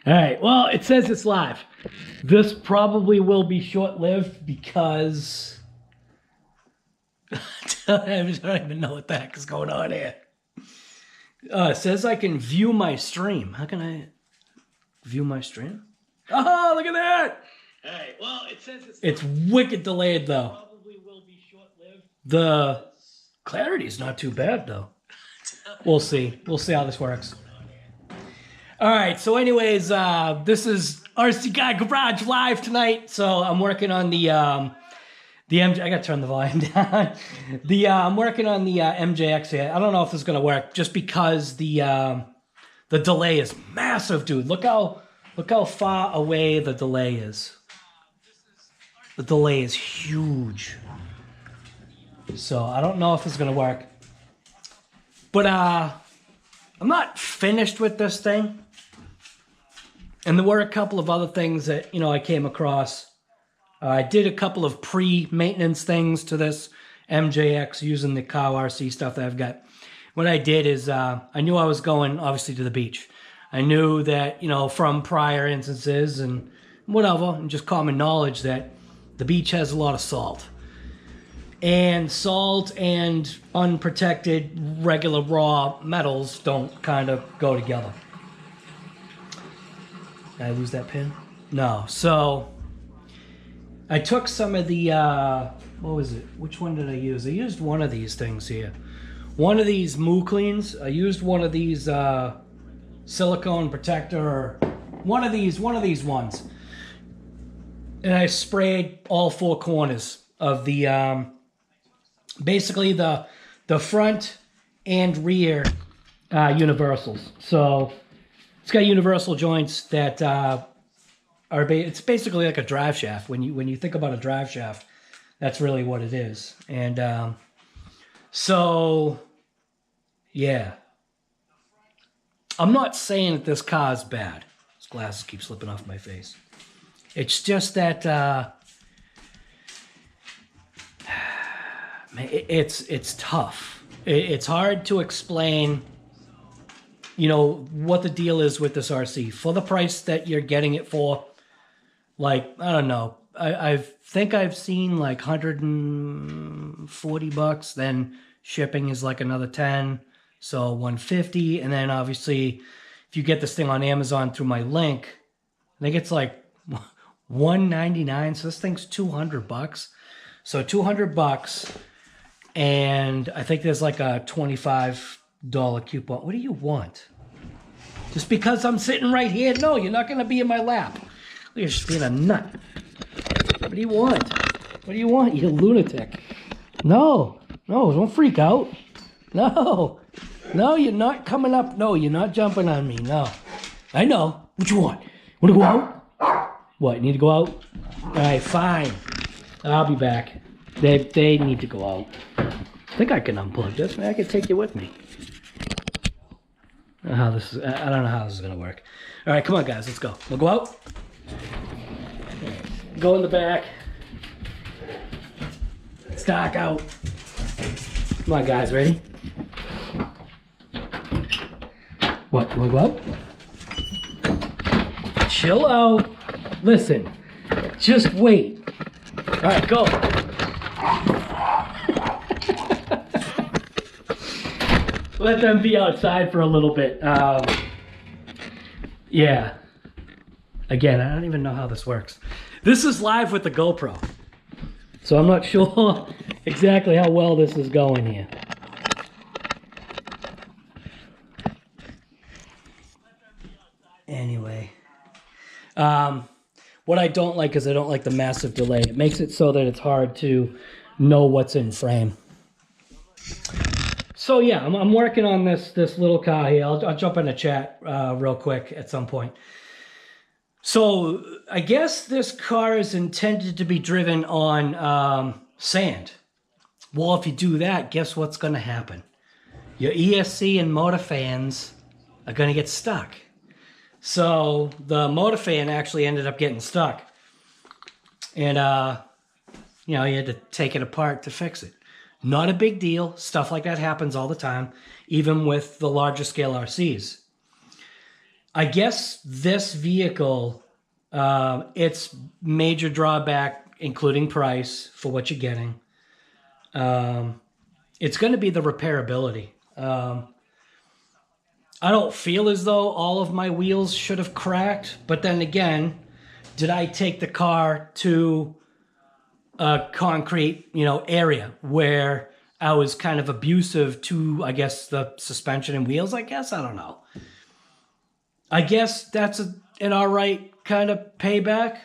All right, well, it says it's live. This probably will be short-lived because I don't even know what the heck is going on here. It says I can view my stream. How can I view my stream? Oh, look at that! All right, well, it says it's wicked delayed, though. Probably will be short-lived. The clarity is not too bad, though. We'll see. We'll see how this works. All right, so anyways, this is RC Guy Garage Live tonight. So I'm working on the MJ. I got to turn the volume down. I'm working on the MJX here. I don't know if this is going to work just because the delay is massive, dude. Look how far away the delay is. The delay is huge. So I don't know if it's going to work. But I'm not finished with this thing. And there were a couple of other things that, you know, I came across. I did a couple of pre-maintenance things to this MJX using the cow RC stuff that I've got. What I did is I knew I was going, obviously, to the beach. I knew that, you know, from prior instances and whatever, and just common knowledge that the beach has a lot of salt. And salt and unprotected regular raw metals don't kind of go together. Did I lose that pin? No. So I took some of the, what was it? Which one did I use? I used one of these things here. One of these Moo Cleans. I used one of these silicone protector, or one of these ones. And I sprayed all four corners of the, basically the front and rear universals. So it's got universal joints that it's basically like a drive shaft. When you think about a drive shaft, that's really what it is. And so yeah, I'm not saying that this car is bad. This glasses keep slipping off my face. It's just that it's tough. It's hard to explain, you know, what the deal is with this RC for the price that you're getting it for. Like, I don't know. I think I've seen like $140. Then shipping is like another 10, so $150. And then obviously, if you get this thing on Amazon through my link, I think it's like $199. So this thing's $200. So $200. And I think there's like a $25 coupon. What do you want? Just because I'm sitting right here? No, you're not going to be in my lap. You're just being a nut. What do you want? What do you want, you lunatic? No, don't freak out. No, you're not coming up. No, you're not jumping on me. No. I know. What you want? Want to go out? What, you need to go out? All right, fine. I'll be back. They need to go out. I think I can unplug this. I can take you with me. I don't know how this is gonna work. All right, come on, guys, let's go. We'll go out. Go in the back. Stock out. Come on, guys, ready? What? You wanna go out? Chill out. Listen. Just wait. All right, go. Let them be outside for a little bit. Yeah. Again, I don't even know how this works. This is live with the GoPro. So I'm not sure exactly how well this is going here. Anyway. What I don't like is I don't like the massive delay. It makes it so that it's hard to know what's in frame. So yeah, I'm working on this little car here. I'll jump in the chat real quick at some point. So I guess this car is intended to be driven on sand. Well, if you do that, guess what's going to happen? Your ESC and motor fans are going to get stuck. So the motor fan actually ended up getting stuck. And, you know, you had to take it apart to fix it. Not a big deal. Stuff like that happens all the time, even with the larger scale RCs. I guess this vehicle, its major drawback, including price for what you're getting, it's going to be the repairability. I don't feel as though all of my wheels should have cracked, but then again, did I take the car to a concrete, area where I was kind of abusive to, I guess, the suspension and wheels? I guess, I don't know. I guess that's an all right kind of payback.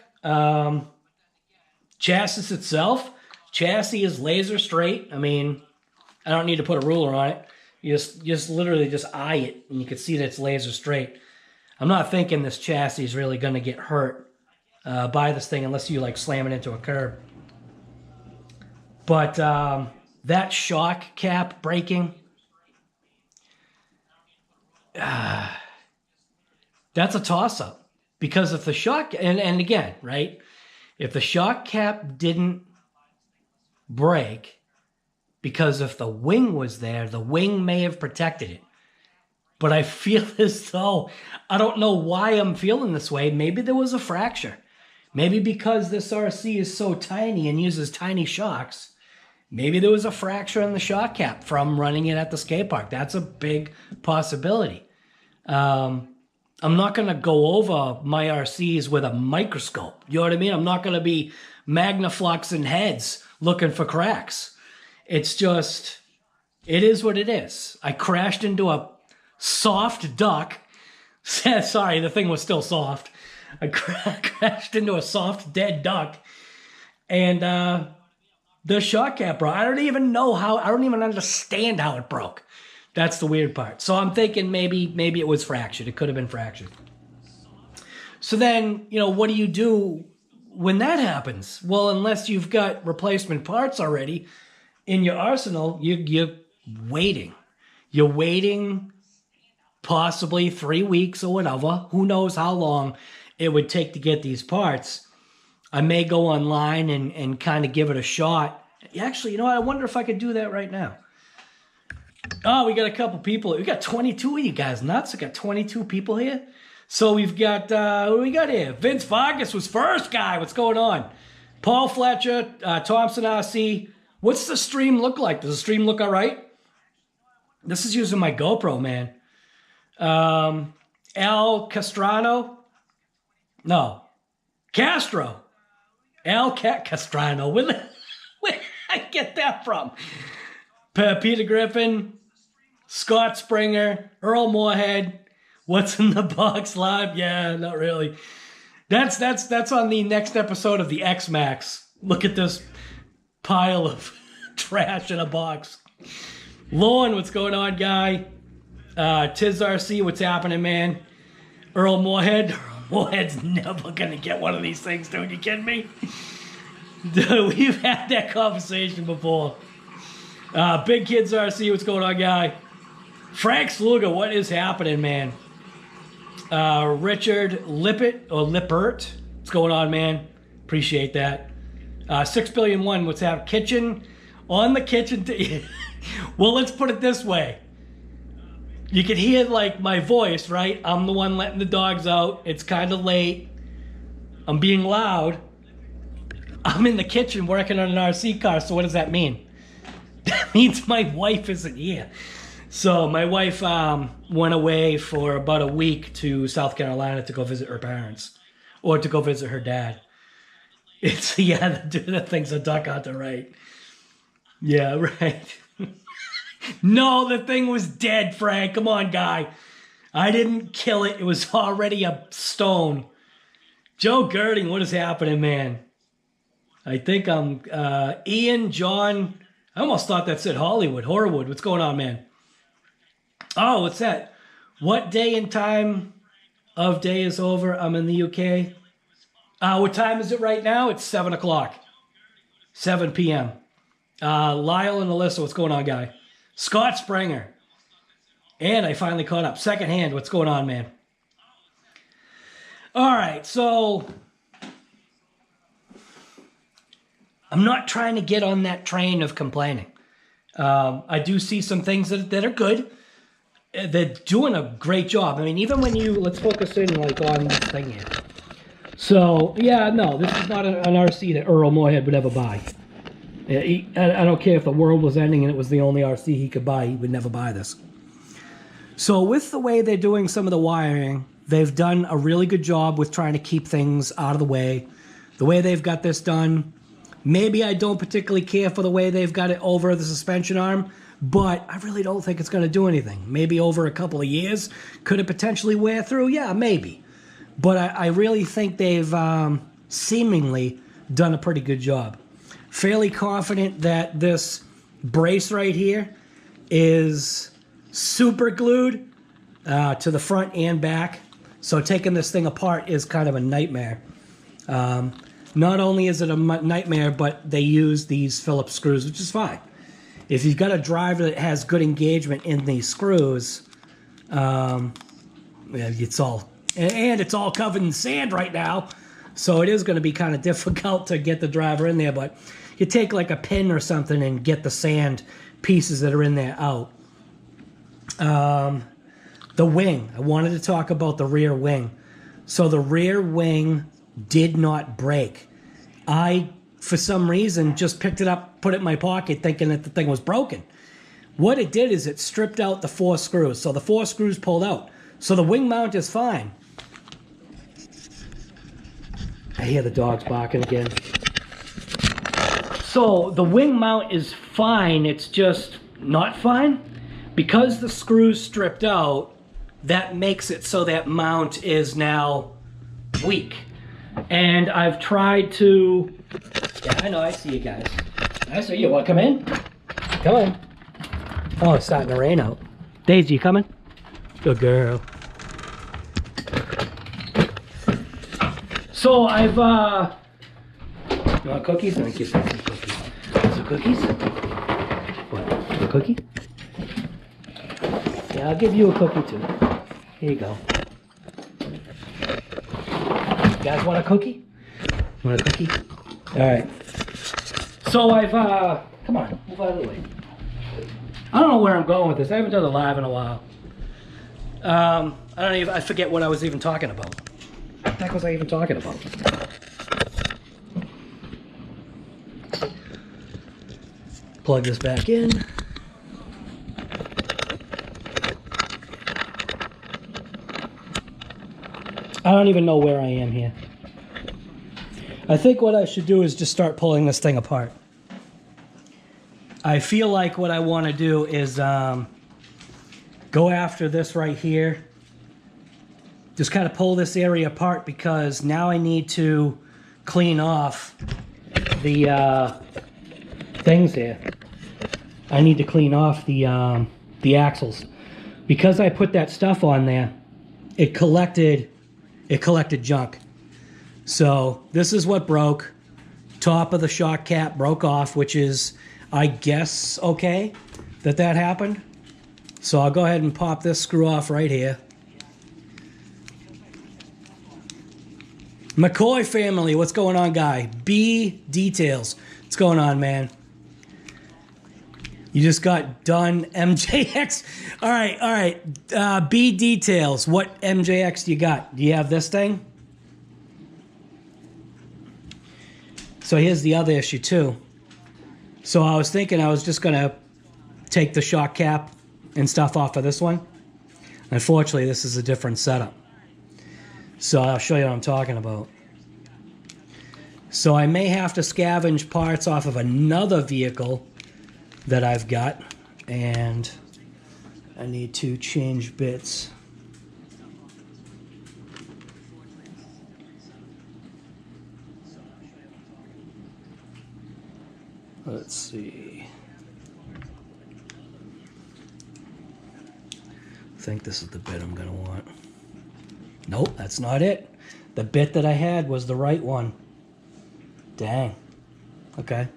Chassis itself, chassis is laser straight. I mean, I don't need to put a ruler on it. You just literally just eye it, and you can see that it's laser straight. I'm not thinking this chassis is really going to get hurt by this thing unless you like slam it into a curb. But that shock cap breaking, that's a toss-up. Because if the shock, and again, right, if the shock cap didn't break, because if the wing was there, the wing may have protected it. But I feel as though, I don't know why I'm feeling this way. Maybe there was a fracture. Maybe because this RC is so tiny and uses tiny shocks, maybe there was a fracture in the shock cap from running it at the skate park. That's a big possibility. I'm not going to go over my RCs with a microscope. You know what I mean? I'm not going to be magnafluxing heads looking for cracks. It's just, it is what it is. I crashed into a soft duck. Sorry, the thing was still soft. I crashed into a soft, dead duck. And the shock cap broke. I don't even know how, I don't even understand how it broke. That's the weird part. So I'm thinking maybe it was fractured. It could have been fractured. So then, what do you do when that happens? Well, unless you've got replacement parts already in your arsenal, you're waiting. You're waiting possibly 3 weeks or whatever. Who knows how long it would take to get these parts. I may go online and kind of give it a shot. Actually, I wonder if I could do that right now. Oh, we got a couple people. We got 22 of you guys. Nuts. We got 22 people here. So we've got, what do we got here? Vince Vargas was first guy. What's going on? Paul Fletcher, Thompson RC. What's the stream look like? Does the stream look all right? This is using my GoPro, man. Al Castrano. No. Castro. Al Castrano. Where did I get that from? Peter Griffin. Scott Springer. Earl Moorhead. What's in the box live? Yeah, not really. That's on the next episode of the X-Max. Look at this pile of trash in a box. Lorne, what's going on, guy? Tiz RC, what's happening, man? Earl Moorhead. Moorhead's never gonna get one of these things, dude. You kidding me? Dude, we've had that conversation before. Big Kids RC, what's going on, guy? Frank Sluga, what is happening, man? Richard Lippert, what's going on, man? Appreciate that. 6Billion1, what's happening? Kitchen, on the kitchen. Well, let's put it this way. You can hear, like, my voice, right? I'm the one letting the dogs out. It's kind of late. I'm being loud. I'm in the kitchen working on an RC car, so what does that mean? That means my wife isn't here. So my wife went away for about a week to South Carolina to go visit her parents. Or to go visit her dad. It's, yeah, the thing's a duck out the right. Yeah, right. No, the thing was dead, Frank. Come on, guy. I didn't kill it. It was already a stone. Joe Girding, what is happening, man? I think I'm... Ian, John... I almost thought that said Hollywood. Horrorwood, what's going on, man? Oh, what's that? What day and time of day is over? I'm in the UK. What time is it right now? It's 7 o'clock. 7 p.m. Lyle and Alyssa, what's going on, guy? Scott Springer. And I finally caught up. Second hand, what's going on, man? All right, so I'm not trying to get on that train of complaining. I do see some things that are good. they're doing a great job. I mean, even when you, let's focus in like on this thing here. So, yeah, no, this is not an RC that Earl Moorhead would ever buy. I don't care if the world was ending and it was the only RC he could buy, he would never buy this. So with the way they're doing some of the wiring, they've done a really good job with trying to keep things out of the way. The way they've got this done, maybe I don't particularly care for the way they've got it over the suspension arm, but I really don't think it's going to do anything. Maybe over a couple of years, could it potentially wear through? Yeah, maybe. But I really think they've seemingly done a pretty good job. Fairly confident that this brace right here is super glued to the front and back. So taking this thing apart is kind of a nightmare. Not only is it a nightmare, but they use these Phillips screws, which is fine. If you've got a driver that has good engagement in these screws, it's all, and it's all covered in sand right now, so it is going to be kind of difficult to get the driver in there, but you take like a pin or something and get the sand pieces that are in there out. The wing. I wanted to talk about the rear wing. So the rear wing did not break. I, for some reason, just picked it up, put it in my pocket, thinking that the thing was broken. What it did is it stripped out the 4 screws. So the 4 screws pulled out. So the wing mount is fine. I hear the dogs barking again. So the wing mount is fine, it's just not fine. Because the screws stripped out, that makes it so that mount is now weak. And I've tried to, yeah, I know, I see you guys. I see you, want to come in? Come on. Oh, it's starting to rain out. Daisy, you coming? Good girl. So I've, you want cookies? Let me get some cookies. Some cookies? What, a cookie? Yeah, I'll give you a cookie too. Here you go. You guys want a cookie? Want a cookie? Alright. So I've, come on, move out of the way. I don't know where I'm going with this. I haven't done a live in a while. I forget what I was even talking about. What the heck was I even talking about? Plug this back in. I don't even know where I am here. I think what I should do is just start pulling this thing apart. I feel like what I want to do is go after this right here. Just kind of pull this area apart because now I need to clean off the things here. I need to clean off the axles. Because I put that stuff on there, it collected junk. So this is what broke. Top of the shock cap broke off, which is, I guess, okay that happened. So I'll go ahead and pop this screw off right here. McCoy family, what's going on, guy? B Details, what's going on, man? You just got done MJX. All right. B Details, what MJX do you got? Do you have this thing? So here's the other issue too. So I was thinking I was just gonna take the shock cap and stuff off of this one. Unfortunately, this is a different setup. So I'll show you what I'm talking about. So I may have to scavenge parts off of another vehicle that I've got, and I need to change bits. Let's see. I think this is the bit I'm gonna want. Nope, that's not it. The bit that I had was the right one. Dang. Okay.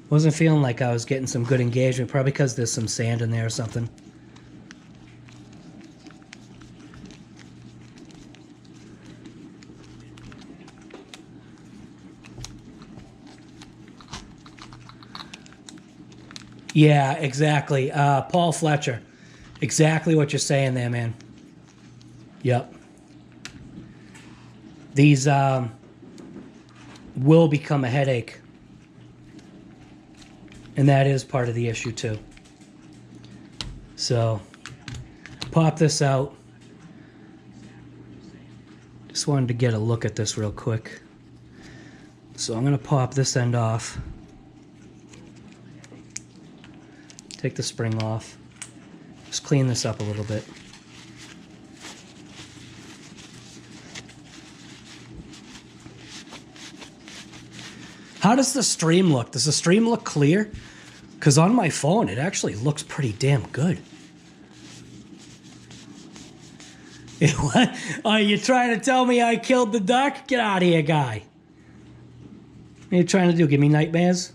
Wasn't feeling like I was getting some good engagement, probably because there's some sand in there or something. Yeah, exactly. Paul Fletcher. Exactly what you're saying there, man. Yep. These will become a headache. And that is part of the issue too. So, pop this out. Just wanted to get a look at this real quick. So I'm going to pop this end off. Take the spring off. Just clean this up a little bit. How does the stream look? Does the stream look clear? Because on my phone, it actually looks pretty damn good. What? Oh, you trying to tell me I killed the duck? Get out of here, guy. What are you trying to do? Give me nightmares?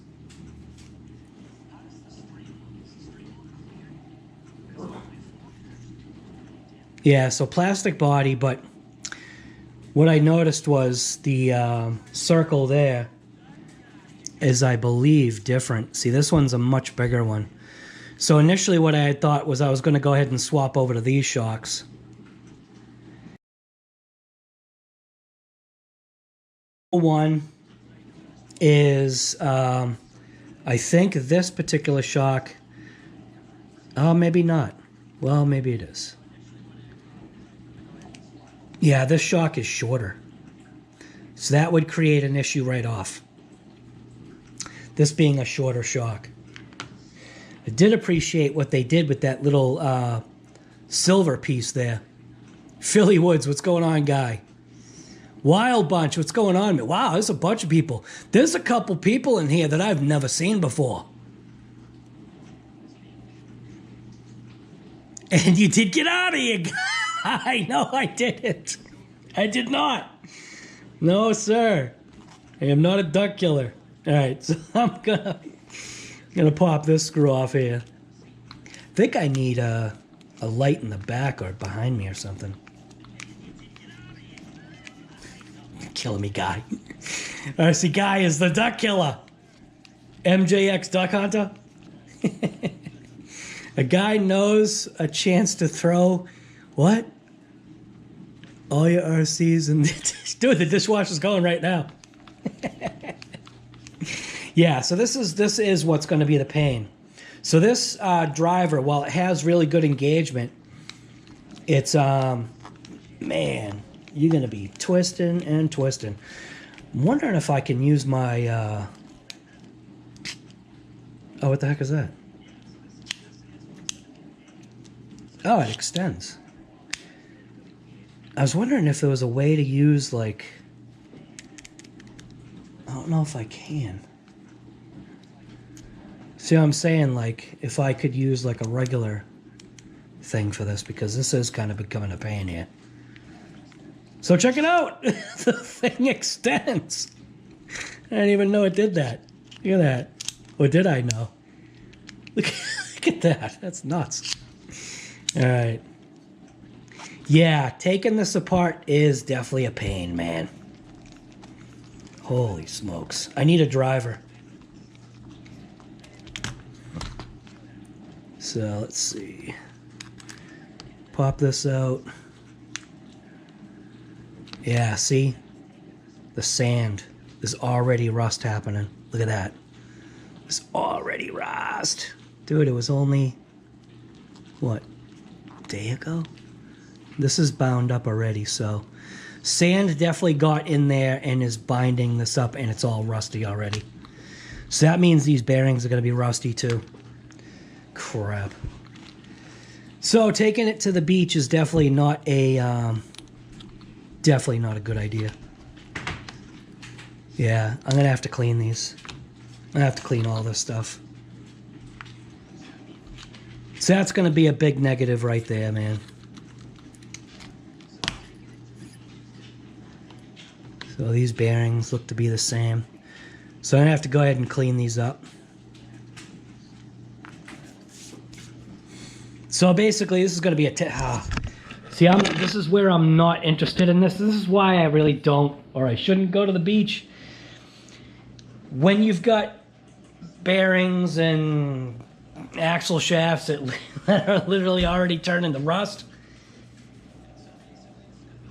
Yeah, so plastic body, but what I noticed was the circle there is, I believe, different. See, this one's a much bigger one. So initially what I had thought was I was going to go ahead and swap over to these shocks. One is, I think this particular shock, oh, maybe not. Well, maybe it is. Yeah, this shock is shorter. So that would create an issue right off. This being a shorter shock. I did appreciate what they did with that little silver piece there. Philly Woods, what's going on, guy? Wild Bunch, what's going on? Wow, there's a bunch of people. There's a couple people in here that I've never seen before. And you did get out of here. I know I didn't. I did not. No, sir. I am not a duck killer. All right, so I'm gonna pop this screw off here. I think I need a light in the back or behind me or something. You're killing me, guy. RC guy is the duck killer. MJX duck hunter. A guy knows a chance to throw what? All your RCs and dude, the dishwasher's going right now. Yeah, so this is what's going to be the pain. So this driver, while it has really good engagement, it's man, you're going to be twisting and twisting. I'm wondering if I can use my oh, what the heck is that? Oh, it extends. I was wondering if there was a way to use, like, I don't know if I can. See what I'm saying? Like, if I could use, like, a regular thing for this, because this is kind of becoming a pain here. So check it out! The thing extends! I didn't even know it did that. Look at that. Or did I know? Look at that. That's nuts. Alright. Yeah, taking this apart is definitely a pain, man. Holy smokes. I need a driver. So, let's see. Pop this out. Yeah, see? The sand. There's already rust happening. Look at that. There's already rust. Dude, it was only, what, a day ago? This is bound up already, so sand definitely got in there and is binding this up, and it's all rusty already. So that means these bearings are going to be rusty too. Crap. So taking it to the beach is definitely not a good idea. Yeah, I'm going to have to clean these. I'm going to have to clean all this stuff. So that's going to be a big negative right there, man. So these bearings look to be the same. So I'm going to have to go ahead and clean these up. So basically this is going to be a... See, this is where I'm not interested in this. This is why I really don't, or I shouldn't go to the beach. When you've got bearings and axle shafts that are literally already turning to rust.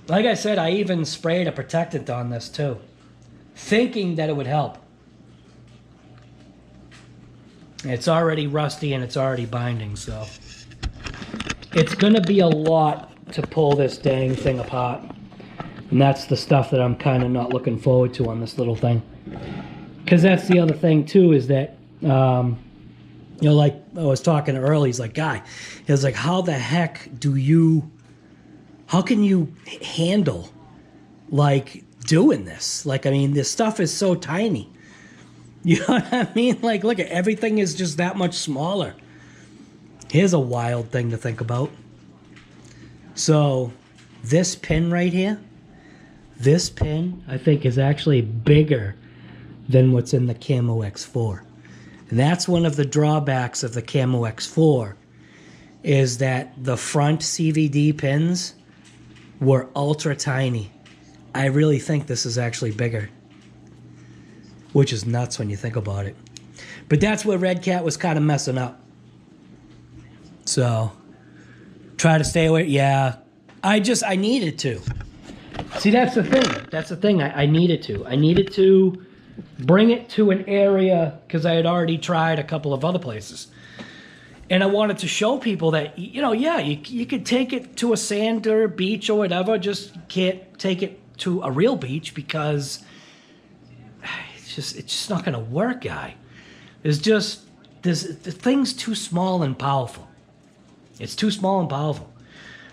Like I said, I even sprayed a protectant on this too, thinking that it would help. It's already rusty and it's already binding, so it's gonna be a lot to pull this dang thing apart. And that's the stuff that I'm kind of not looking forward to on this little thing. Because that's the other thing too, is that, you know, like I was talking earlier, he's like, Guy, he was like, how the heck how can you handle, like, doing this? Like, I mean, this stuff is so tiny. You know what I mean? Like, look, everything is just that much smaller. Here's a wild thing to think about. So, this pin right here, this pin, I think, is actually bigger than what's in the Camo X4. And that's one of the drawbacks of the Camo X4, is that the front CVD pins were ultra tiny. I really think this is actually bigger, which is nuts when you think about it. But that's where Red Cat was kind of messing up. So, try to stay away. Yeah, I needed to. See, that's the thing. That's the thing. I needed to. I needed to bring it to an area because I had already tried a couple of other places. And I wanted to show people that, you know, yeah, you could take it to a sand or beach or whatever, just can't take it to a real beach because it's just not going to work, guy. The thing's too small and powerful. It's too small and powerful.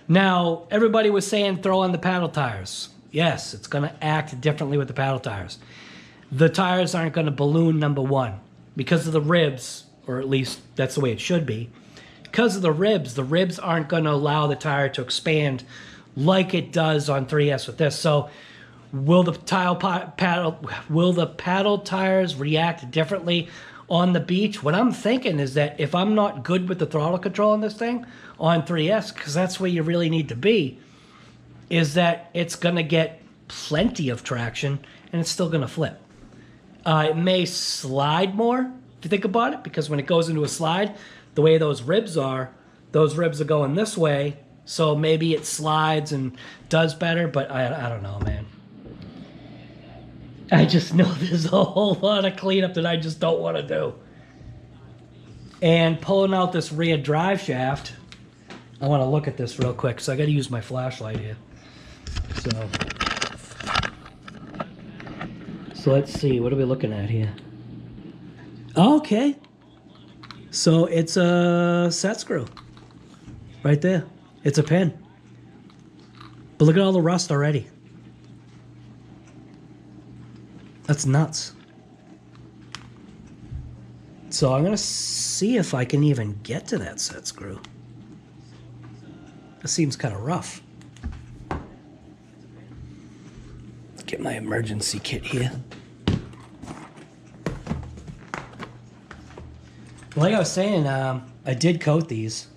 Now, everybody was saying throw on the paddle tires. Yes, it's going to act differently with the paddle tires. The tires aren't going to balloon, number one, because of the ribs. Or at least that's the way it should be. Because of the ribs aren't going to allow the tire to expand like it does on 3S with this. So will the paddle tires react differently on the beach? What I'm thinking is that if I'm not good with the throttle control on this thing on 3S, because that's where you really need to be, is that it's going to get plenty of traction and it's still going to flip. It may slide more, if you think about it, because when it goes into a slide, the way those ribs are going this way, so maybe it slides and does better, but I don't know, man. I just know there's a whole lot of cleanup that I just don't want to do. And pulling out this rear drive shaft, I want to look at this real quick, so I got to use my flashlight here. So let's see, what are we looking at here? Okay, so it's a set screw right there. It's a pin, but look at all the rust already. That's nuts. So I'm gonna see if I can even get to that set screw. It seems kind of rough. Get my emergency kit here. Like I was saying, I did coat these.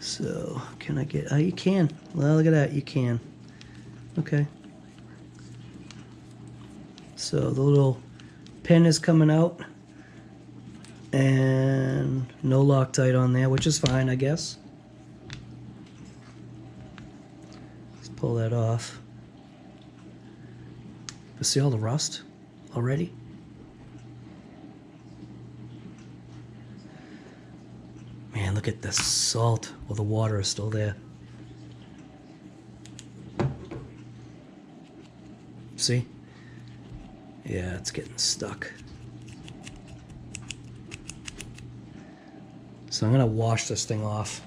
So, can I get... Oh, you can. Well, look at that. You can. Okay. So, the little pin is coming out. And no Loctite on there, which is fine, I guess. Let's pull that off. You see all the rust already? Man, look at the salt. Well, the water is still there. See? Yeah, it's getting stuck. So I'm gonna wash this thing off.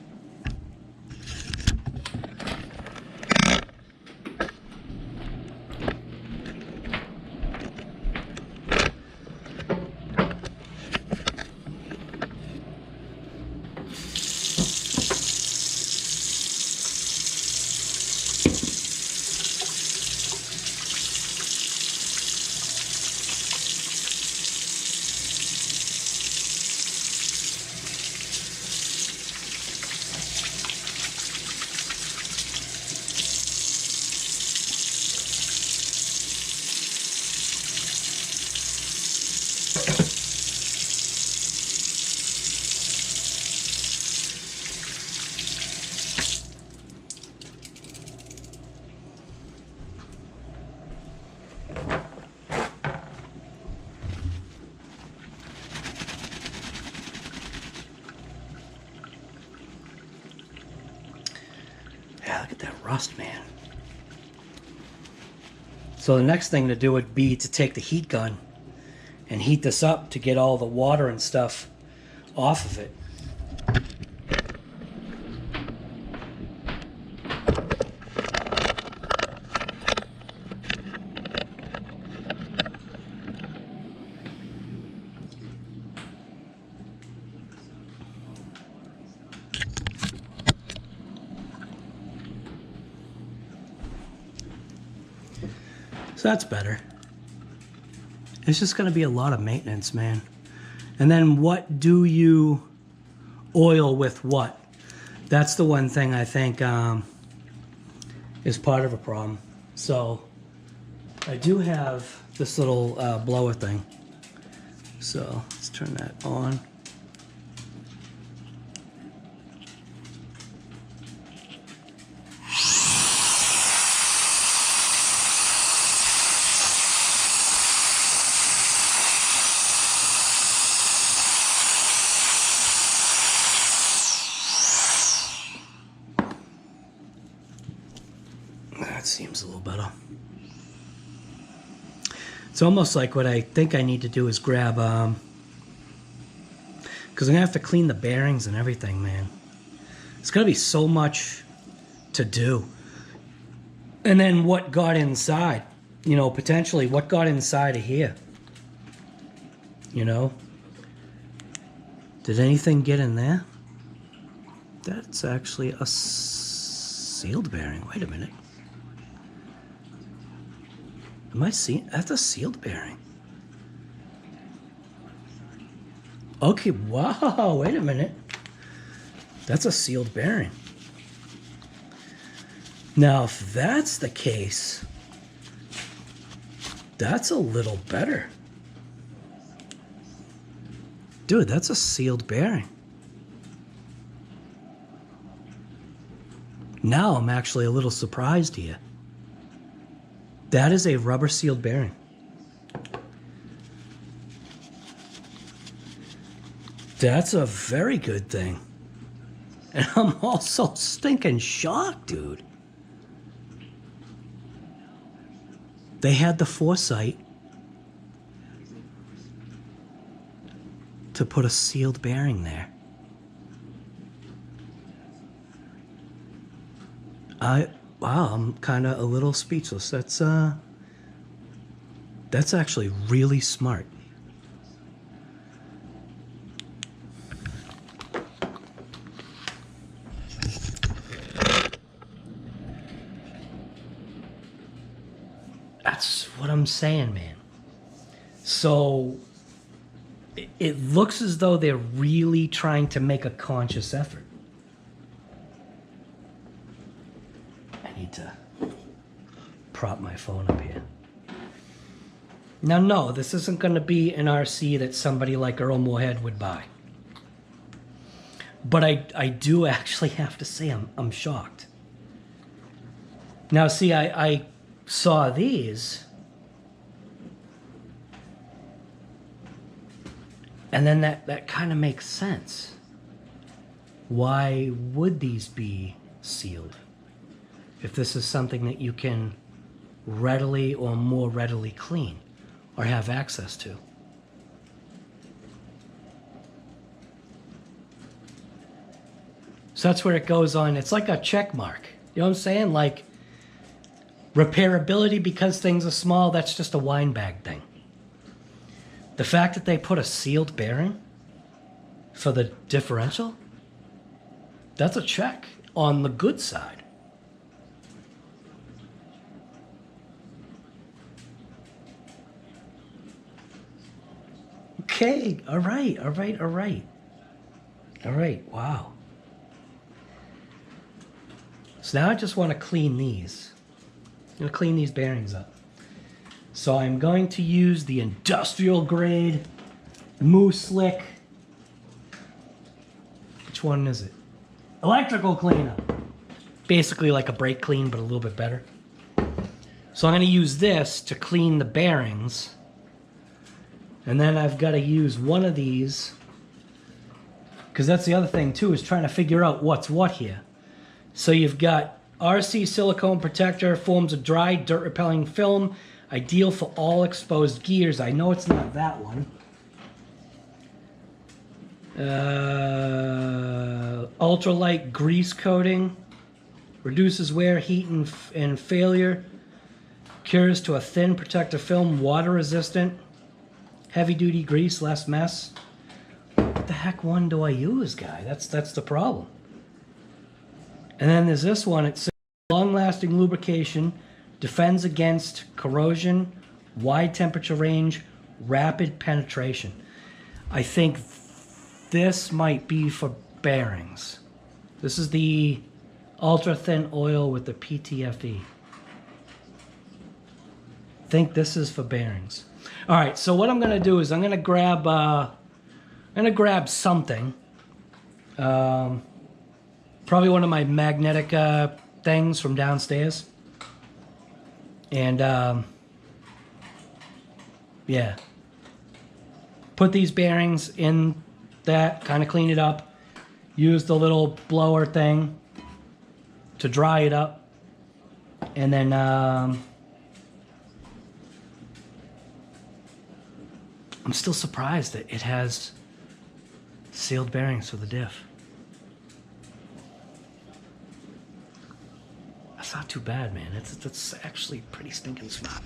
look at that rust, man. So the next thing to do would be to take the heat gun and heat this up to get all the water and stuff off of it. So that's better. It's just going to be a lot of maintenance, man. And then what do you oil with what? That's the one thing I think is part of a problem. So I do have this little blower thing. So let's turn that on. Seems a little better. It's almost like what I think I need to do is grab, because I'm gonna have to clean the bearings and everything, man. It's gonna be so much to do. And then what got inside, you know, potentially what got inside of here, you know? Did anything get in there? That's actually a sealed bearing. Wait a minute. Am I seeing? That's a sealed bearing. Okay, wow, wait a minute. That's a sealed bearing. Now, if that's the case, that's a little better. Dude, that's a sealed bearing. Now I'm actually a little surprised here. That is a rubber sealed bearing. That's a very good thing. And I'm also stinking shocked, dude. They had the foresight to put a sealed bearing there. Wow, I'm kind of a little speechless. That's actually really smart. That's what I'm saying, man. So it looks as though they're really trying to make a conscious effort. To prop my phone up here. Now, no, this isn't going to be an RC that somebody like Earl Moorhead would buy. But I do actually have to say I'm shocked. Now, see, I saw these, and then that kind of makes sense. Why would these be sealed? If this is something that you can readily or more readily clean or have access to. So that's where it goes on. It's like a check mark. You know what I'm saying? Like repairability because things are small, that's just a wine bag thing. The fact that they put a sealed bearing for the differential, that's a check on the good side. Okay, all right, wow. So now I just want to clean these. I'm going to clean these bearings up. So I'm going to use the industrial grade Moose Slick. Which one is it? Electrical cleaner. Basically like a brake clean, but a little bit better. So I'm going to use this to clean the bearings. And then I've got to use one of these, because that's the other thing too, is trying to figure out what's what here. So you've got RC silicone protector forms a dry, dirt-repelling film, ideal for all exposed gears. I know it's not that one. Ultralight grease coating. Reduces wear, heat, and failure. Cures to a thin protective film, water resistant. Heavy duty grease, less mess. What the heck one do I use, guy? That's the problem. And then there's this one. It says long lasting lubrication, defends against corrosion, wide temperature range, rapid penetration. I think this might be for bearings. This is the ultra thin oil with the PTFE. I think this is for bearings. All right, so what I'm gonna do is I'm gonna grab something. Probably one of my magnetic things from downstairs. And yeah, put these bearings in that, kind of clean it up. Use the little blower thing to dry it up. And then I'm still surprised that it has sealed bearings for the diff. That's not too bad, man. It's actually pretty stinking smart.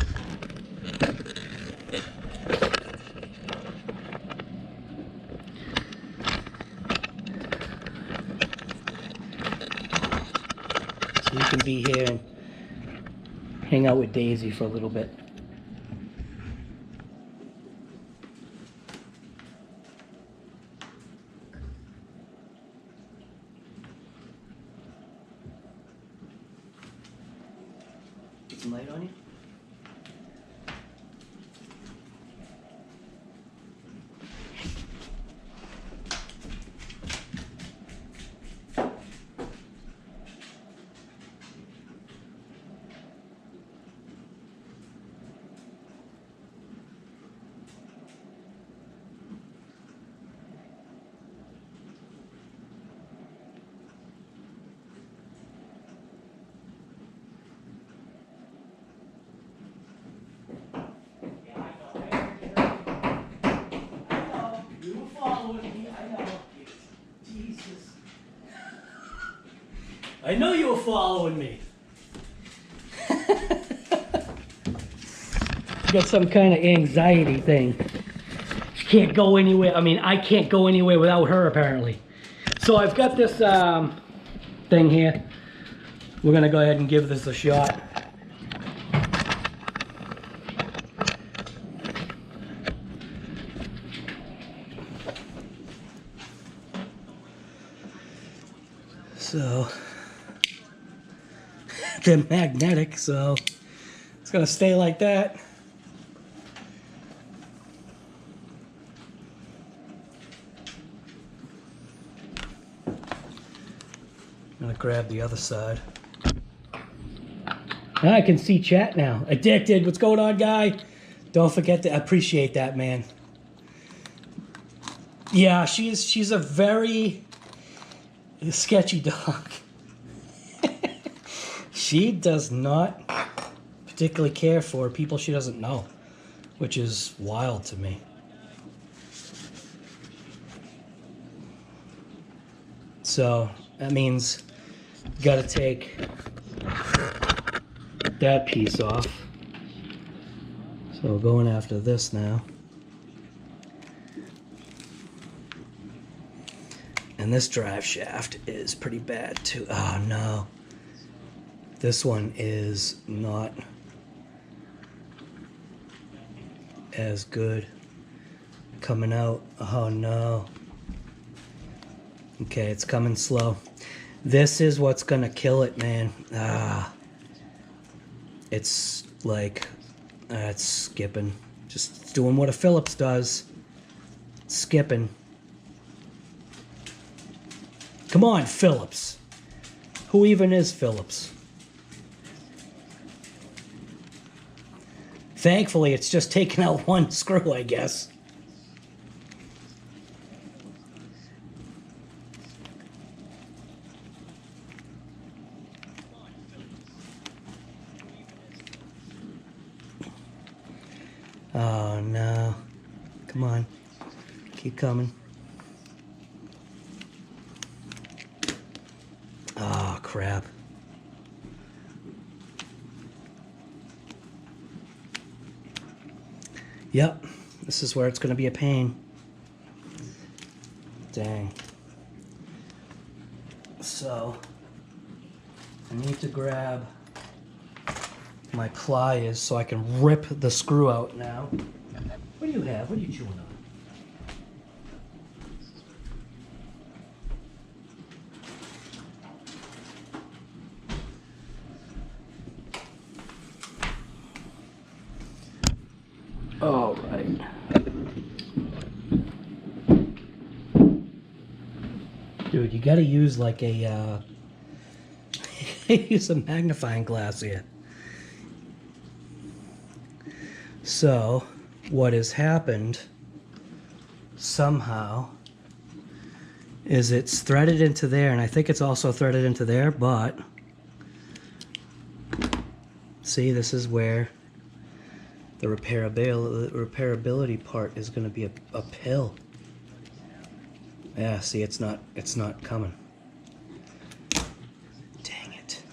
So you can be here and hang out with Daisy for a little bit. Light on you? I know you were following me. Got some kind of anxiety thing. She can't go anywhere. I mean, I can't go anywhere without her, apparently. So I've got this thing here. We're gonna go ahead and give this a shot. So they're magnetic, so it's gonna stay like that. I'm gonna grab the other side. I can see chat now. Addicted, what's going on, guy? Don't forget to appreciate that, man. Yeah, she's a very sketchy dog. She does not particularly care for people she doesn't know, which is wild to me. So that means you gotta take that piece off. So going after this now. And this drive shaft is pretty bad too. Oh no. This one is not as good coming out. Oh no. Okay, it's coming slow. This is what's gonna kill it, man. It's like, it's skipping. Just doing what a Phillips does. Skipping. Come on, Phillips. Who even is Phillips? Thankfully, it's just taking out one screw, I guess. Oh no. Come on. Keep coming. Oh crap. Yep. This is where it's going to be a pain. Dang. So, I need to grab my pliers so I can rip the screw out now. What do you have? What are you chewing on? All right. Dude, you gotta use like a, use a magnifying glass here. So, what has happened somehow is it's threaded into there, and I think it's also threaded into there, but see, this is where the repairability part is going to be a pill. Yeah, see, it's not coming. Dang it.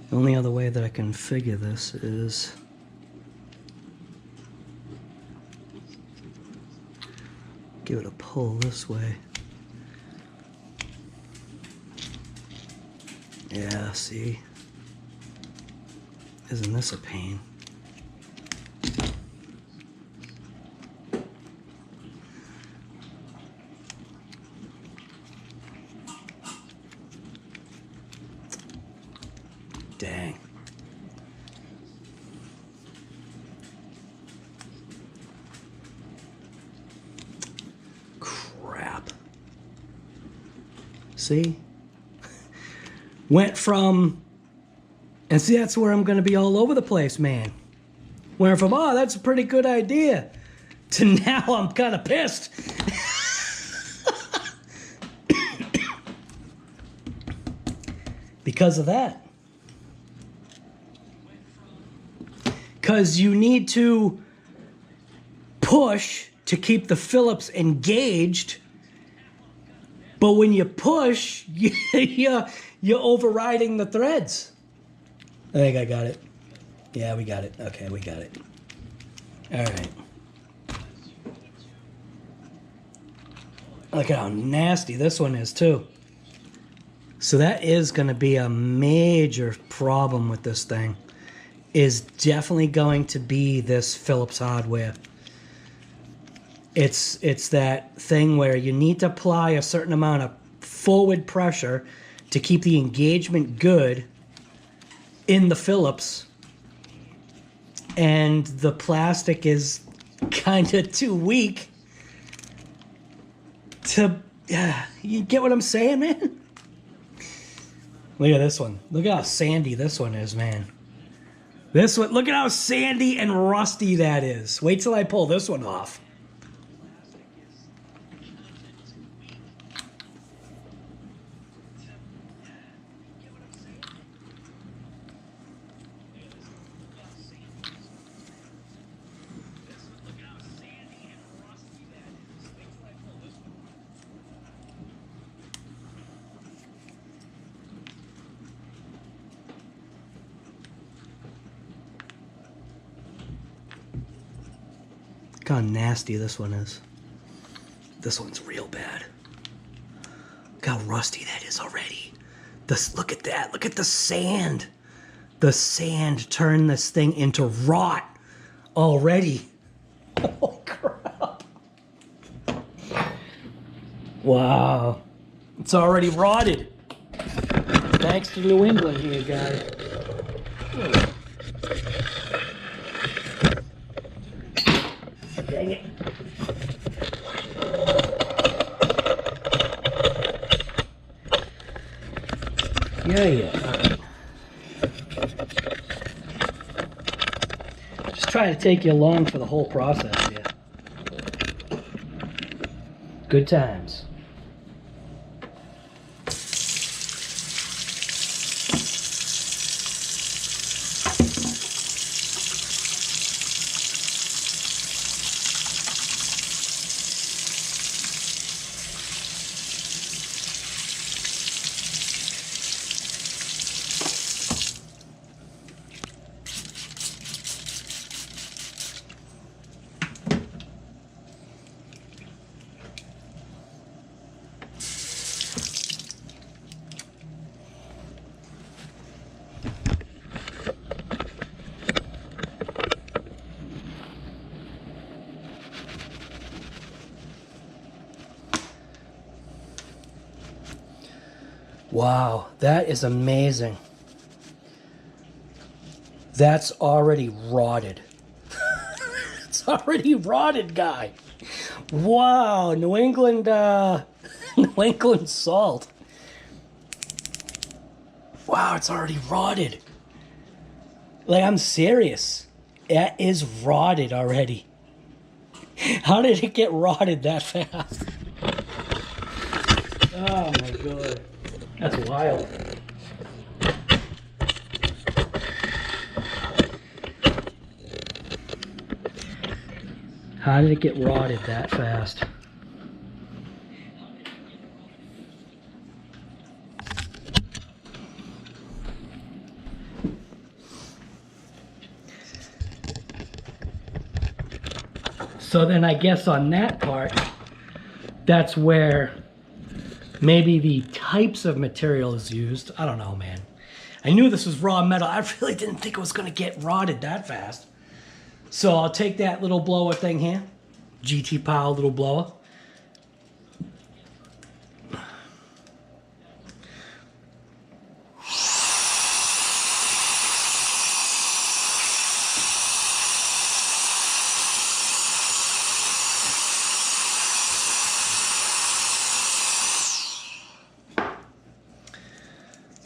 The only other way that I can figure this is give it a pull this way. Yeah, see? Isn't this a pain? Dang. Crap. See? Went from, and see, that's where I'm going to be all over the place, man. Went from, oh, that's a pretty good idea, to now I'm kind of pissed. Because of that. Because you need to push to keep the Phillips engaged, but when you push, you're overriding the threads. I think I got it. Yeah, we got it. Okay, we got it. All right. Look at how nasty this one is, too. So that is going to be a major problem with this thing. Is definitely going to be this Phillips hardware. It's that thing where you need to apply a certain amount of forward pressure to keep the engagement good in the Phillips, and the plastic is kind of too weak to, you get what I'm saying, man? Look at this one. Look at how sandy this one is, man. This one, look at how sandy and rusty that is. Wait till I pull this one off. Look how nasty this one is. This one's real bad. Look how rusty that is already. Look at that. Look at the sand. The sand turned this thing into rot already. Oh, crap. Wow. It's already rotted. Thanks to New England here, guys. Dang it. Yeah. All right. Just trying to take you along for the whole process here. Good times. Wow, that is amazing. That's already rotted. It's already rotted, guy. Wow, New England salt. Wow, it's already rotted. Like, I'm serious. It is rotted already. How did it get rotted that fast? Oh my god. That's wild. How did it get rotted that fast? So then I guess on that part, that's where maybe the types of material is used. I don't know, man. I knew this was raw metal. I really didn't think it was going to get rotted that fast. So I'll take that little blower thing here. GT Power little blower.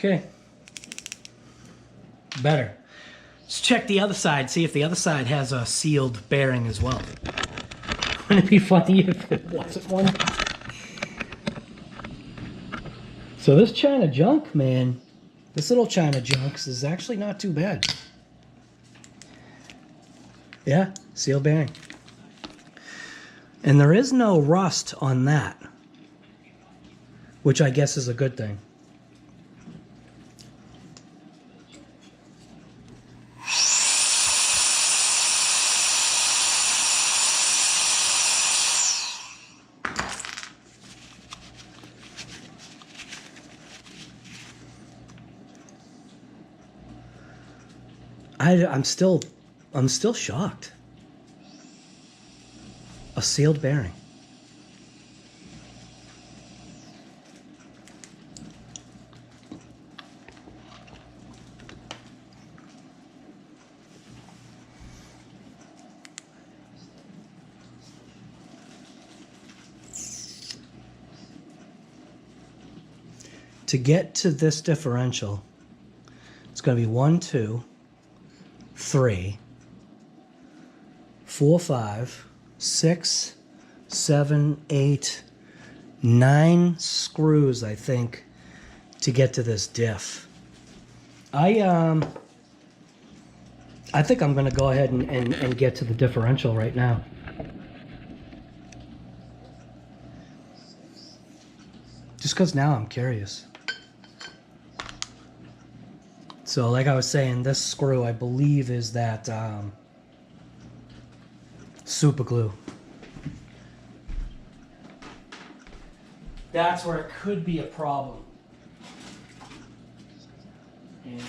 Okay, better. Let's check the other side, see if the other side has a sealed bearing as well. Wouldn't it be funny if it wasn't one? So this China junk, man, this little China junks is actually not too bad. Yeah, sealed bearing. And there is no rust on that, which I guess is a good thing. I'm still shocked. A sealed bearing. To get to this differential, it's going to be 1, 2, 3, 4, 5, 6, 7, 8, 9 screws, I think, to get to this diff. I think I'm going to go ahead and get to the differential right now. Just because now I'm curious. So like I was saying, this screw I believe is that super glue. That's where it could be a problem. And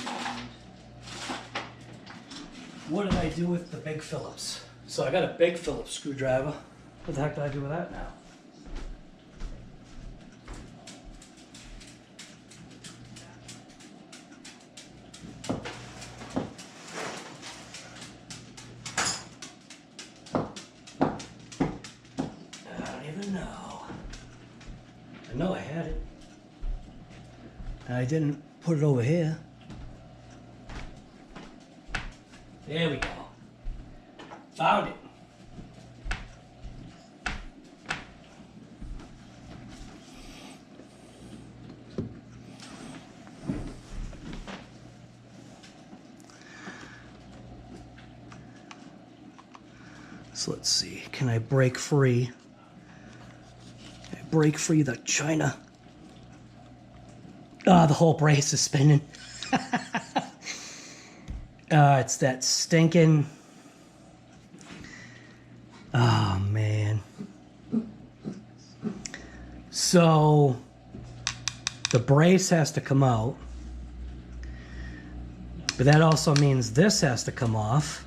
what did I do with the big Phillips? So I got a big Phillips screwdriver. What the heck did I do with that now? I know I had it. And I didn't put it over here. There we go. Found it. So let's see. Can I break free? Break free the China. Ah, the whole brace is spinning. It's that stinking. Oh man. So the brace has to come out, but that also means this has to come off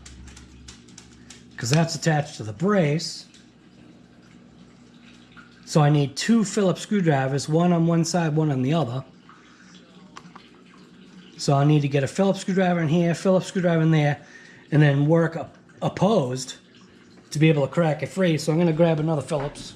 because that's attached to the brace. So I need 2 Phillips screwdrivers, one on one side, one on the other. So I'll need to get a Phillips screwdriver in here, Phillips screwdriver in there, and then work opposed to be able to crack it free. So I'm going to grab another Phillips.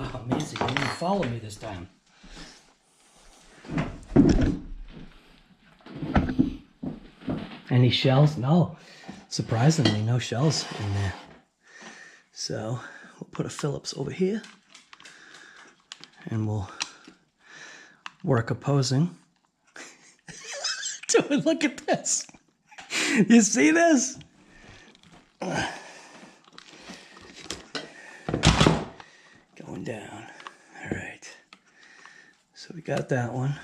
Oh, amazing, you didn't follow me this time. Any shells? No. Surprisingly, no shells in there. So we'll put a Phillips over here and we'll work opposing. Dude, look at this. You see this? Going down. All right. So we got that one.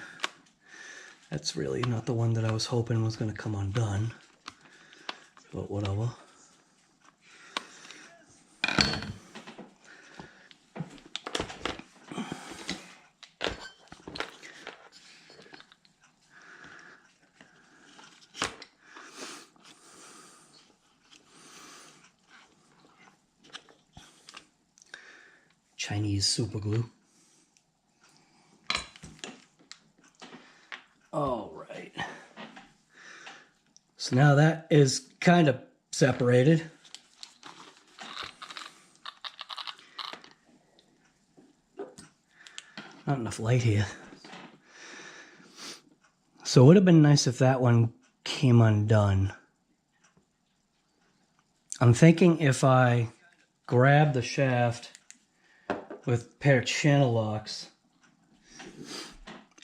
That's really not the one that I was hoping was going to come undone. But whatever. Chinese super glue. All right. So now that is kind of separated. Not enough light here. So it would have been nice if that one came undone. I'm thinking if I grab the shaft with a pair of channel locks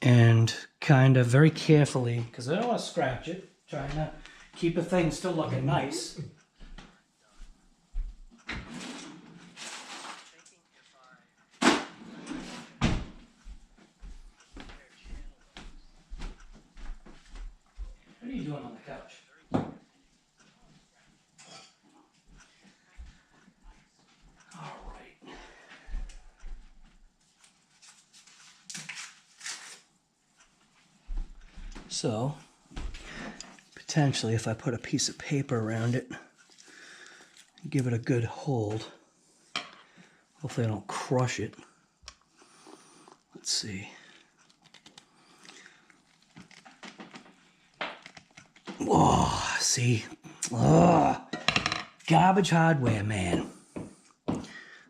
and kind of very carefully, because I don't want to scratch it, trying to keep the thing still looking nice. What are you doing on the couch? So, potentially if I put a piece of paper around it, give it a good hold, hopefully I don't crush it. Let's see. Whoa, see? Oh, garbage hardware, man.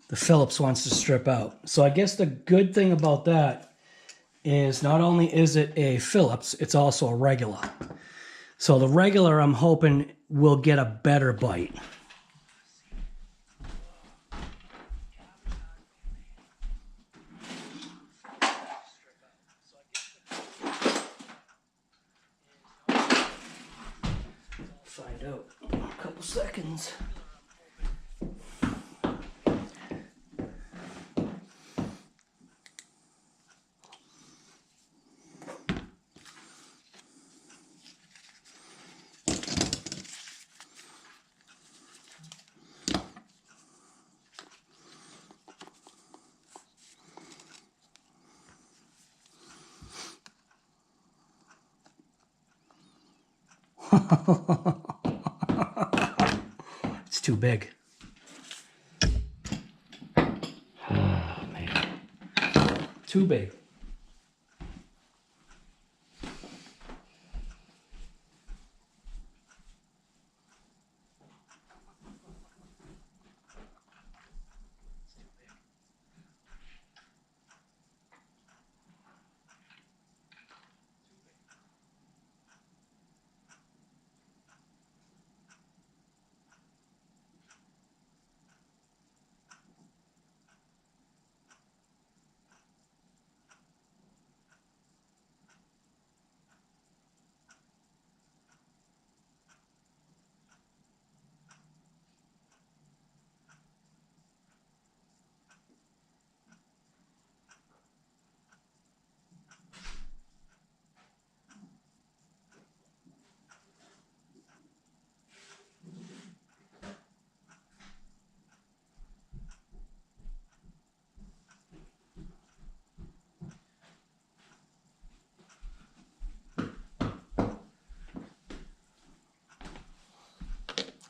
The Phillips wants to strip out. So I guess the good thing about that is not only is it a Phillips, it's also a regular. So the regular, I'm hoping, will get a better bite. Find out in a couple seconds. It's too big. Too big.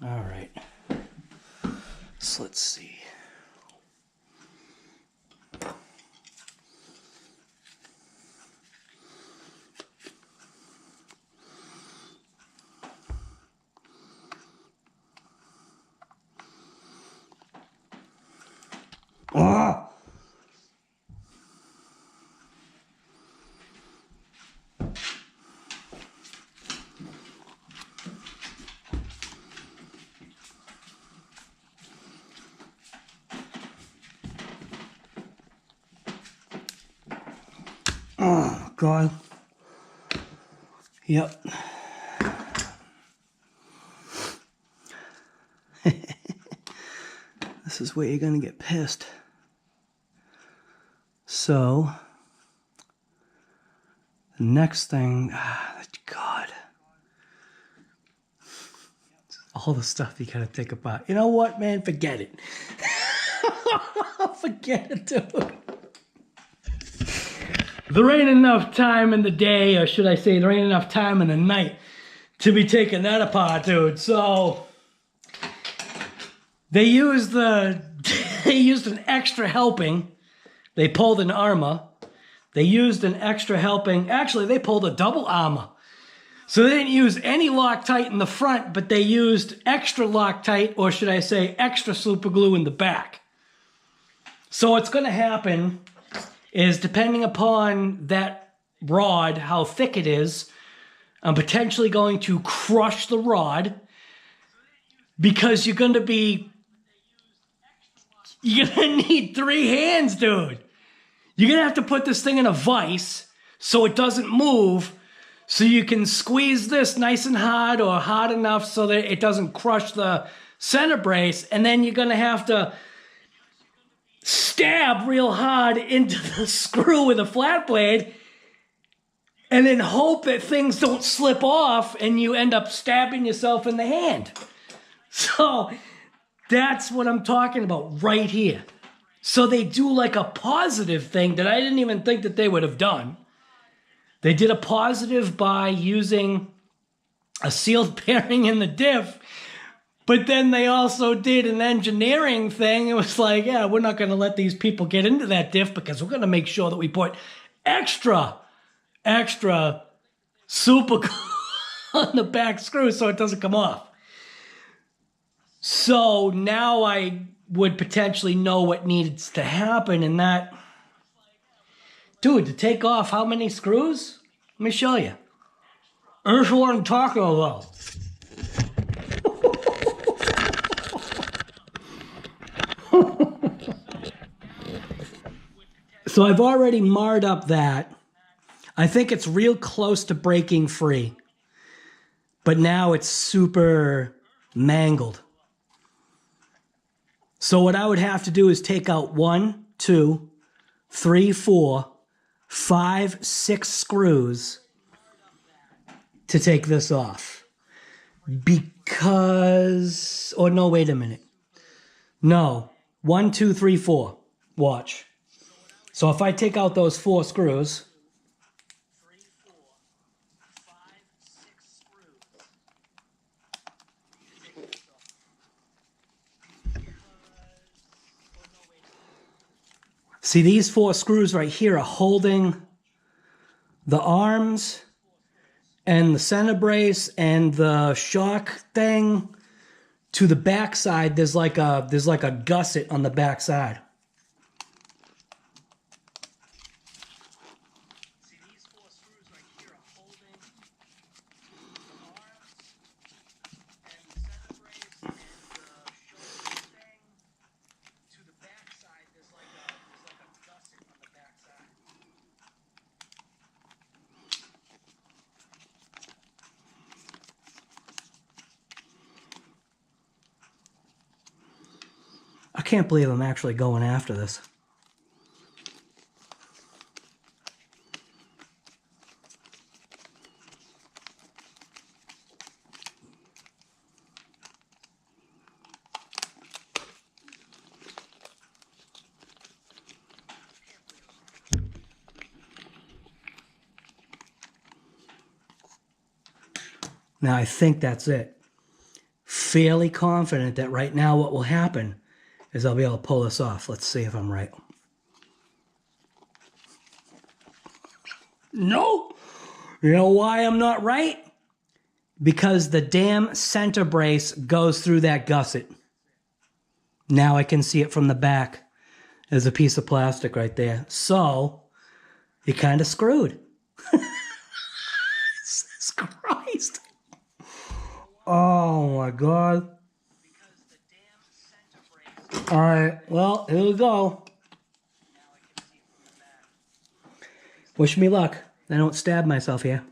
All right, so let's see. Ah! Oh, God. Yep. This is where you're going to get pissed. So, the next thing, God. All the stuff you got to think about. You know what, man? Forget it. Forget it, dude. There ain't enough time in the day, or should I say there ain't enough time in the night to be taking that apart, dude. So they used an extra helping. They pulled an ARRMA. They used an extra helping. Actually, they pulled a double ARRMA. So they didn't use any Loctite in the front, but they used extra Loctite, or should I say extra super glue in the back. So what's going to happen is, depending upon that rod, how thick it is, I'm potentially going to crush the rod, because you're going to need 3 hands, dude. You're going to have to put this thing in a vise so it doesn't move, so you can squeeze this nice and hard, or hard enough so that it doesn't crush the center brace, and then you're going to have to stab real hard into the screw with a flat blade, and then hope that things don't slip off and you end up stabbing yourself in the hand. So that's what I'm talking about right here. So they do like a positive thing that I didn't even think that they would have done. They did a positive by using a sealed bearing in the diff. But then they also did an engineering thing. It was like, yeah, we're not going to let these people get into that diff, because we're going to make sure that we put extra super glue on the back screw so it doesn't come off. So now I would potentially know what needs to happen, and that, dude, to take off how many screws? Let me show you. Here's what I'm talking about. So I've already marred up that. I think it's real close to breaking free, but now it's super mangled. So what I would have to do is take out 1, 2, 3, 4, 5, 6 screws to take this off. Because, or no, wait a minute. No, 1, 2, 3, 4. Watch. So if I take out those 4 screws, See, these 4 screws right here are holding the arms and the center brace and the shock thing to the back side. There's like a gusset on the back side. See, these 4 screws right here are holding the arms and the center brace and the shock thing to the back side. There's like a gusset on the back side. I can't believe I'm actually going after this. Now I think that's it. Fairly confident that right now what will happen is I'll be able to pull this off. Let's see if I'm right. No! You know why I'm not right? Because the damn center brace goes through that gusset. Now I can see it from the back. There's a piece of plastic right there. So, you're kind of screwed. Jesus Christ. Oh my God. All right, well, here we go. Wish me luck. I don't stab myself here.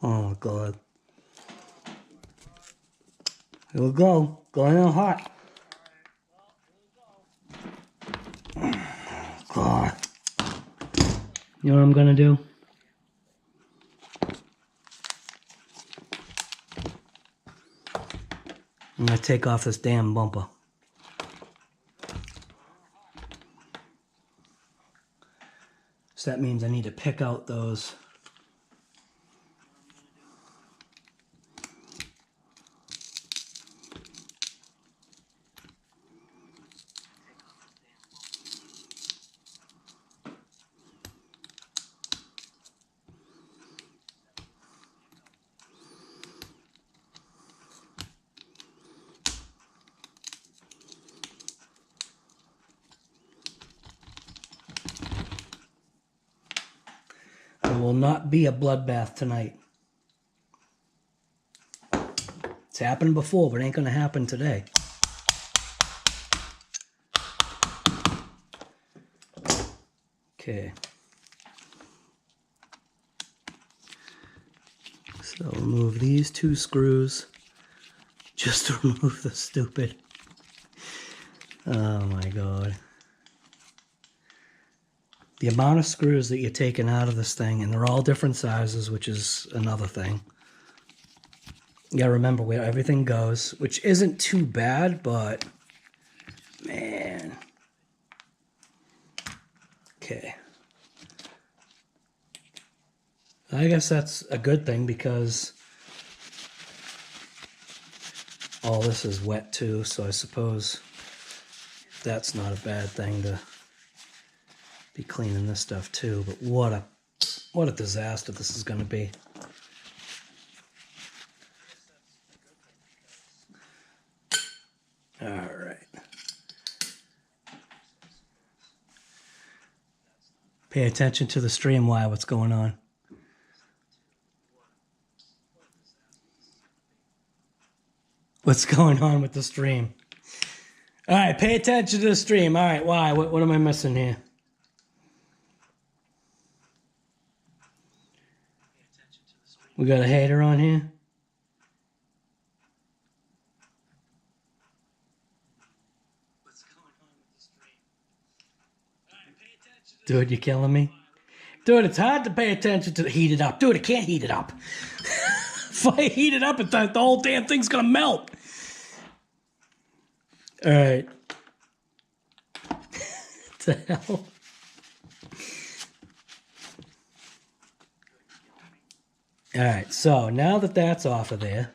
Oh my God. Here we go. Going in hot. God. You know what I'm gonna do? I'm going to take off this damn bumper. So that means I need to pick out those. Will not be a bloodbath tonight. It's happened before, but it ain't gonna happen today. Okay. So remove these 2 screws just to remove the stupid. Oh my God. The amount of screws that you're taking out of this thing, and they're all different sizes, which is another thing. You gotta remember where everything goes, which isn't too bad, but man. Okay. I guess that's a good thing because all this is wet too, so I suppose that's not a bad thing to be cleaning this stuff too. But what a disaster this is going to be. All right. Pay attention to the stream wire, what's going on. What's going on with the stream? All right, pay attention to the stream. All right, why? What am I missing here? We got a hater on here. What's going on with the stream? All right, pay attention to Dude, you killing me? Dude, it's hard to pay attention to the heat it up. Dude, I can't heat it up. If I heat it up, the whole damn thing's gonna melt. All right. What the hell? All right, so now that that's off of there,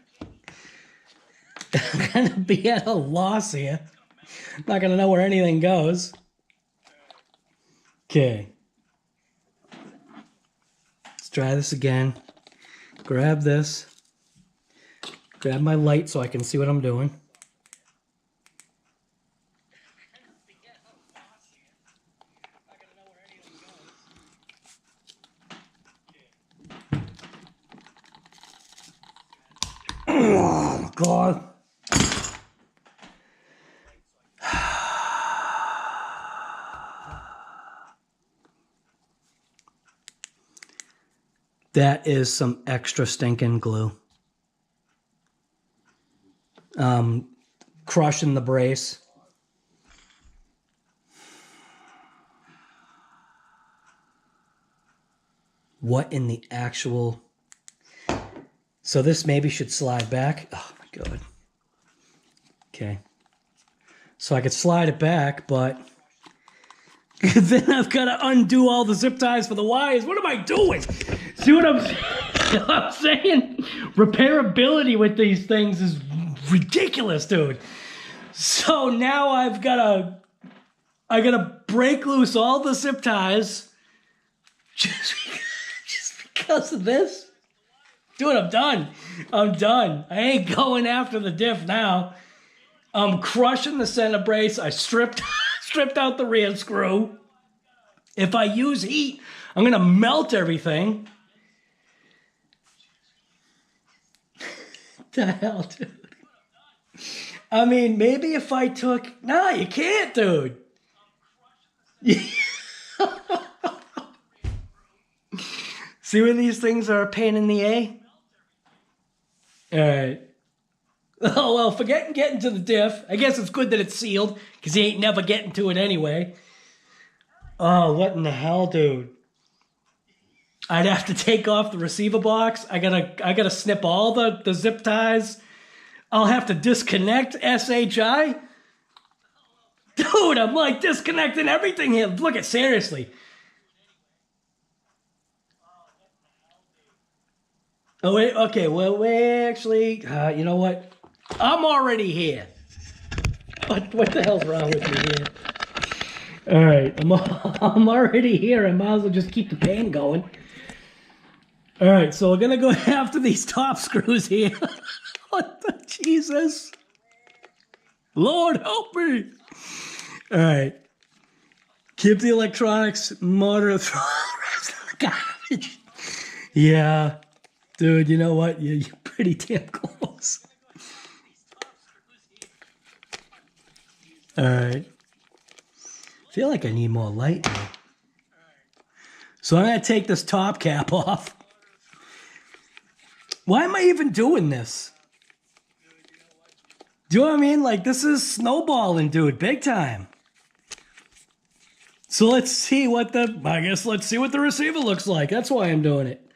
I'm gonna be at a loss here. I'm not gonna know where anything goes. Okay. Let's try this again. Grab this. Grab my light so I can see what I'm doing. Oh my God. That is some extra stinking glue. Crushing the brace. What in the actual... So this maybe should slide back. Oh my God. Okay. So I could slide it back, but then I've got to undo all the zip ties for the wires. What am I doing? See what I'm saying? Repairability with these things is ridiculous, dude. So now I gotta break loose all the zip ties just because of this. Dude, I'm done. I'm done. I ain't going after the diff now. I'm crushing the center brace. I stripped out the rear screw. If I use heat, I'm gonna melt everything. What the hell, dude? I mean, maybe if I took... No, you can't, dude. See when these things are a pain in the A? Alright. Oh, well, forget getting to the diff. I guess it's good that it's sealed, because you ain't never getting to it anyway. Oh, what in the hell, dude? I'd have to take off the receiver box. I gotta snip all the zip ties. I'll have to disconnect SHI. Dude, I'm like disconnecting everything here. Look at seriously. Oh wait, okay. Well, wait. Actually, you know what? I'm already here. What the hell's wrong with me here? All right, I'm already here. I might as well just keep the pain going. All right, so we're gonna go after these top screws here. What the Jesus? Lord help me! All right, keep the electronics, motor, throw the rest of the garbage. Yeah, dude, you know what? You're pretty damn close. All right. I feel like I need more light now. So I'm going to take this top cap off. Why am I even doing this? Do you know what I mean? Like, this is snowballing, dude, big time. So let's see what let's see what the receiver looks like. That's why I'm doing it.